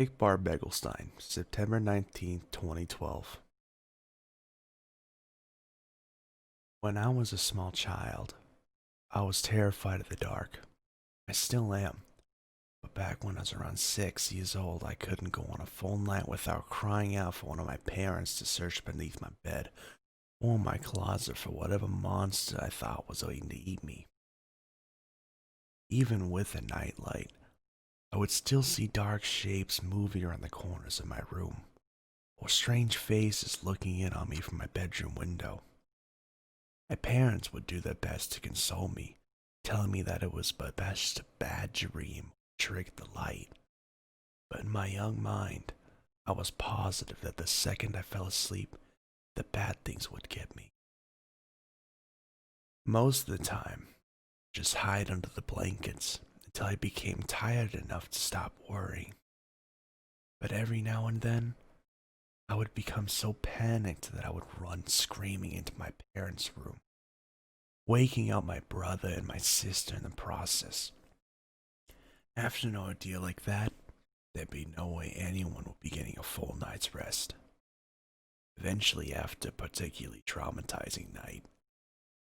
Ickbarr Bigelsteine, September 19th, 2012. When I was a small child, I was terrified of the dark. I still am. But back when I was around 6 years old, I couldn't go on a full night without crying out for one of my parents to search beneath my bed or my closet for whatever monster I thought was waiting to eat me. Even with a nightlight, I would still see dark shapes moving around the corners of my room, or strange faces looking in on me from my bedroom window. My parents would do their best to console me, telling me that it was but best a bad dream tricked the light. But in my young mind, I was positive that the second I fell asleep, the bad things would get me. Most of the time, just hide under the blankets until I became tired enough to stop worrying. But every now and then, I would become so panicked that I would run screaming into my parents' room, waking up my brother and my sister in the process. After an ordeal like that, there'd be no way anyone would be getting a full night's rest. Eventually, after a particularly traumatizing night,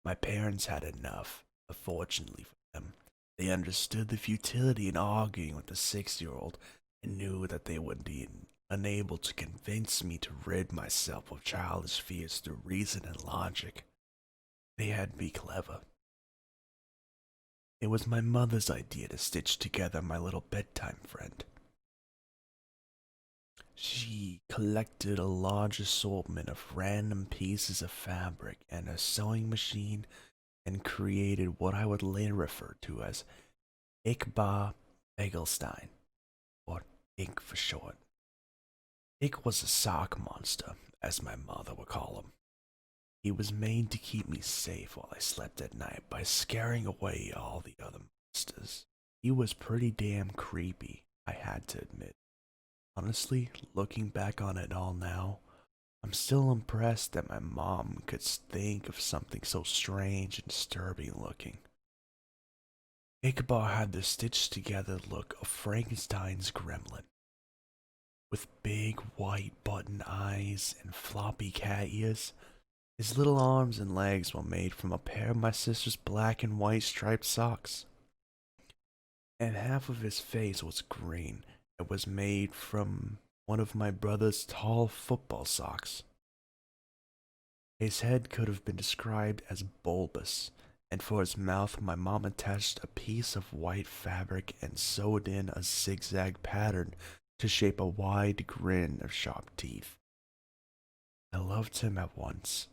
my parents had enough, but fortunately for them, they understood the futility in arguing with the 6-year-old and knew that they would be unable to convince me to rid myself of childish fears through reason and logic. They had to be clever. It was my mother's idea to stitch together my little bedtime friend. She collected a large assortment of random pieces of fabric and a sewing machine and created what I would later refer to as Ickbarr Bigelsteine, or Ink for short. Ick was a sock monster, as my mother would call him. He was made to keep me safe while I slept at night by scaring away all the other monsters. He was pretty damn creepy, I had to admit. Honestly, looking back on it all now, I'm still impressed that my mom could think of something so strange and disturbing looking. Ickbarr had the stitched together look of Frankenstein's gremlin, with big white button eyes and floppy cat ears. His little arms and legs were made from a pair of my sister's black and white striped socks, and half of his face was green. It was made from one of my brother's tall football socks. His head could have been described as bulbous, and for his mouth my mom attached a piece of white fabric and sewed in a zigzag pattern to shape a wide grin of sharp teeth. I loved him at once.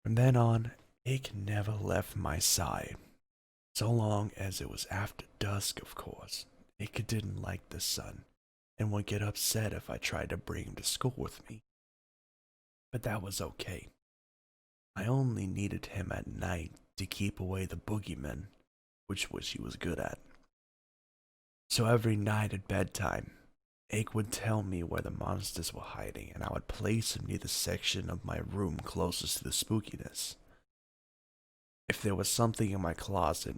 From then on, Ick never left my side, so long as it was after dusk, of course. Ick didn't like the sun, and would get upset if I tried to bring him to school with me. But that was okay. I only needed him at night to keep away the boogeymen, which he was good at. So every night at bedtime, Ake would tell me where the monsters were hiding, and I would place him near the section of my room closest to the spookiness. If there was something in my closet,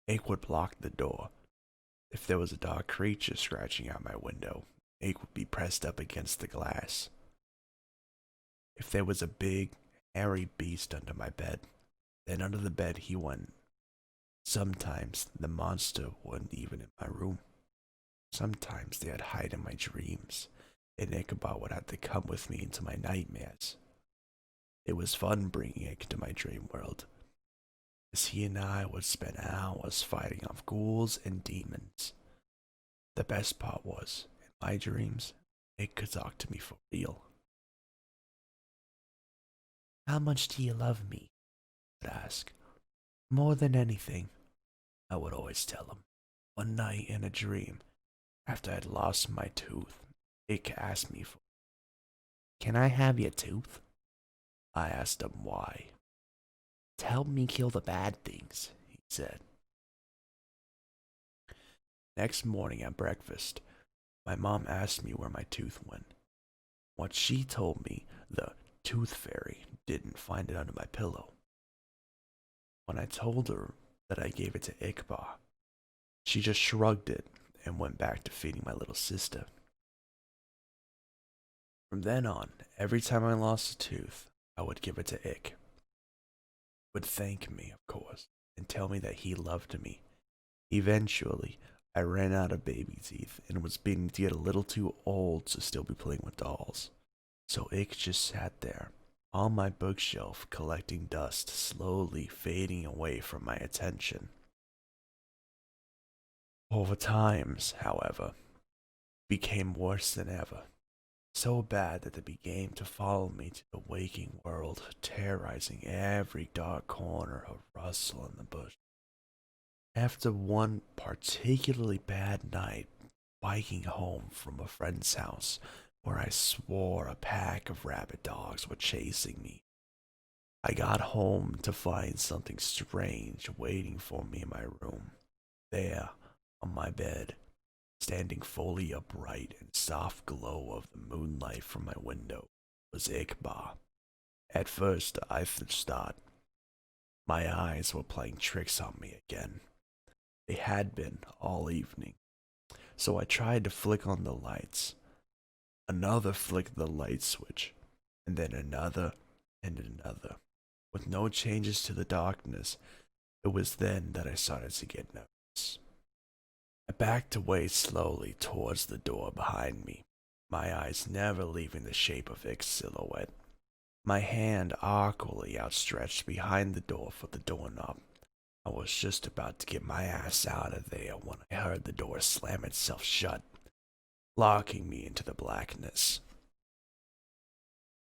Ake would block the door. If there was a dark creature scratching out my window, Ake would be pressed up against the glass. If there was a big, hairy beast under my bed, then under the bed he went. Sometimes the monster wasn't even in my room. Sometimes they'd hide in my dreams, and Ichabod would have to come with me into my nightmares. It was fun bringing Ick to my dream world, as he and I would spend hours fighting off ghouls and demons. The best part was, in my dreams, Ick could talk to me for real. "How much do you love me?" I'd ask. "More than anything," I would always tell him. One night in a dream, after I'd lost my tooth, Ick asked me for, "Can I have your tooth?" I asked him why. "To help me kill the bad things," he said. Next morning at breakfast, my mom asked me where my tooth went. What she told me, the tooth fairy didn't find it under my pillow. When I told her that I gave it to Ickbar, she just shrugged it and went back to feeding my little sister. From then on, every time I lost a tooth, I would give it to Ick. He would thank me, of course, and tell me that he loved me. Eventually, I ran out of baby teeth and was beginning to get a little too old to still be playing with dolls. So Ick just sat there, on my bookshelf, collecting dust, slowly fading away from my attention. Over times, however, became worse than ever. So bad that they began to follow me to the waking world, terrorizing every dark corner or rustle in the bush. After one particularly bad night, biking home from a friend's house, where I swore a pack of rabid dogs were chasing me, I got home to find something strange waiting for me in my room. There, on my bed, standing fully upright in soft glow of the moonlight from my window, was Ickbarr. At first, I thought my eyes were playing tricks on me again. They had been all evening, so I tried to flick on the lights. Another flick of the light switch, and then another and another. With no changes to the darkness, it was then that I started to get nervous. I backed away slowly towards the door behind me, my eyes never leaving the shape of Ick's silhouette. My hand awkwardly outstretched behind the door for the doorknob. I was just about to get my ass out of there when I heard the door slam itself shut, locking me into the blackness.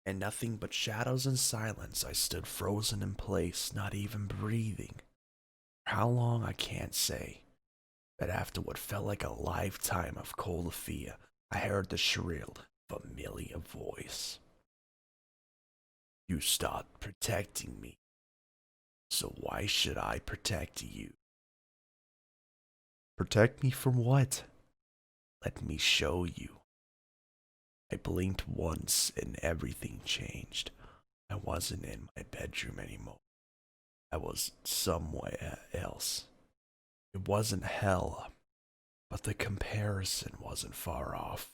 And nothing but shadows and silence, I stood frozen in place, not even breathing. For how long I can't say, but after what felt like a lifetime of cold fear, I heard the shrill, familiar voice. You stopped protecting me, so why should I protect you? Protect me from what? Let me show you. I blinked once and everything changed. I wasn't in my bedroom anymore. I was somewhere else. It wasn't hell, but the comparison wasn't far off.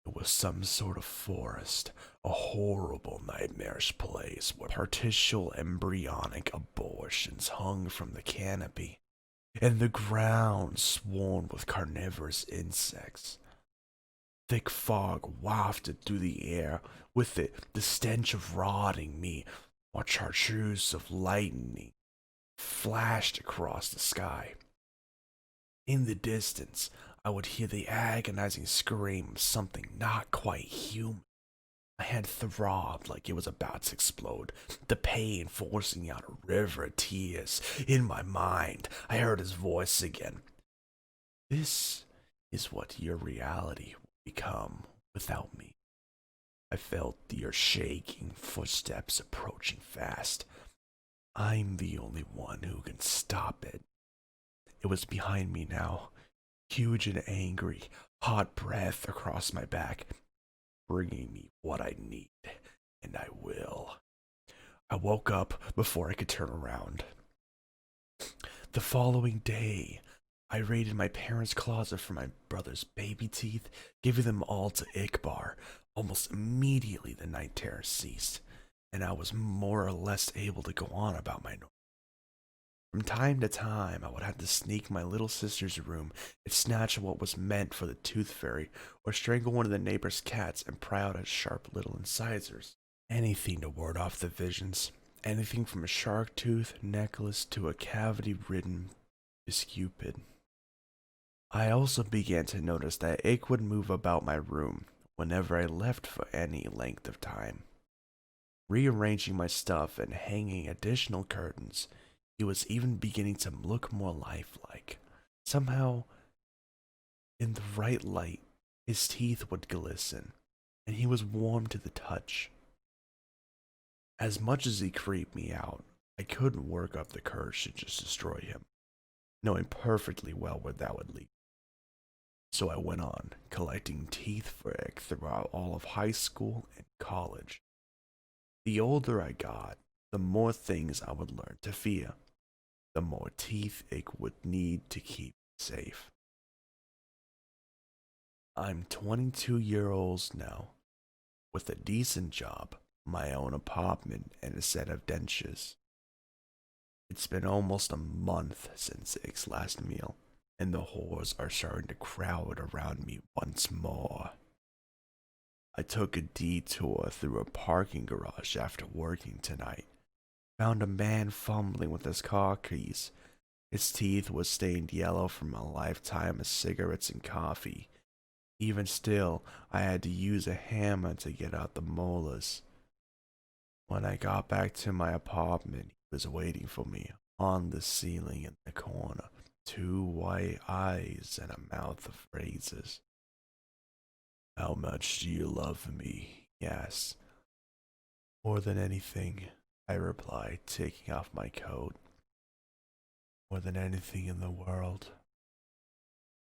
It was some sort of forest, a horrible nightmarish place where partial embryonic abortions hung from the canopy, and the ground swarmed with carnivorous insects. Thick fog wafted through the air, with it the stench of rotting meat, while chartreuse of lightning flashed across the sky. In the distance, I would hear the agonizing scream of something not quite human. My head throbbed like it was about to explode, the pain forcing out a river of tears. In my mind, I heard his voice again. This is what your reality will become without me. I felt your shaking footsteps approaching fast. I'm the only one who can stop it. It was behind me now, huge and angry, hot breath across my back, bringing me what I need, and I will. I woke up before I could turn around. The following day, I raided my parents' closet for my brother's baby teeth, giving them all to Ickbarr. Almost immediately, the night terrors ceased, and I was more or less able to go on about my normal. From time to time, I would have to sneak my little sister's room and snatch what was meant for the tooth fairy, or strangle one of the neighbor's cats and pry out its sharp little incisors. Anything to ward off the visions. Anything from a shark tooth necklace to a cavity-ridden biscupid. I also began to notice that Ick would move about my room whenever I left for any length of time. Rearranging my stuff and hanging additional curtains, he was even beginning to look more lifelike. Somehow, in the right light, his teeth would glisten, and he was warm to the touch. As much as he creeped me out, I couldn't work up the courage to just destroy him, knowing perfectly well where that would lead. So I went on, collecting teeth for Ick throughout all of high school and college. The older I got, the more things I would learn to fear, the more teeth Ick would need to keep safe. I'm 22-year-old now, with a decent job, my own apartment, and a set of dentures. It's been almost a month since Ick's last meal, and the whores are starting to crowd around me once more. I took a detour through a parking garage after working tonight. Found a man fumbling with his car keys. His teeth were stained yellow from a lifetime of cigarettes and coffee. Even still, I had to use a hammer to get out the molars. When I got back to my apartment, he was waiting for me on the ceiling in the corner, two white eyes and a mouth of razors. How much do you love me? He asked. More than anything, I replied, taking off my coat. More than anything in the world.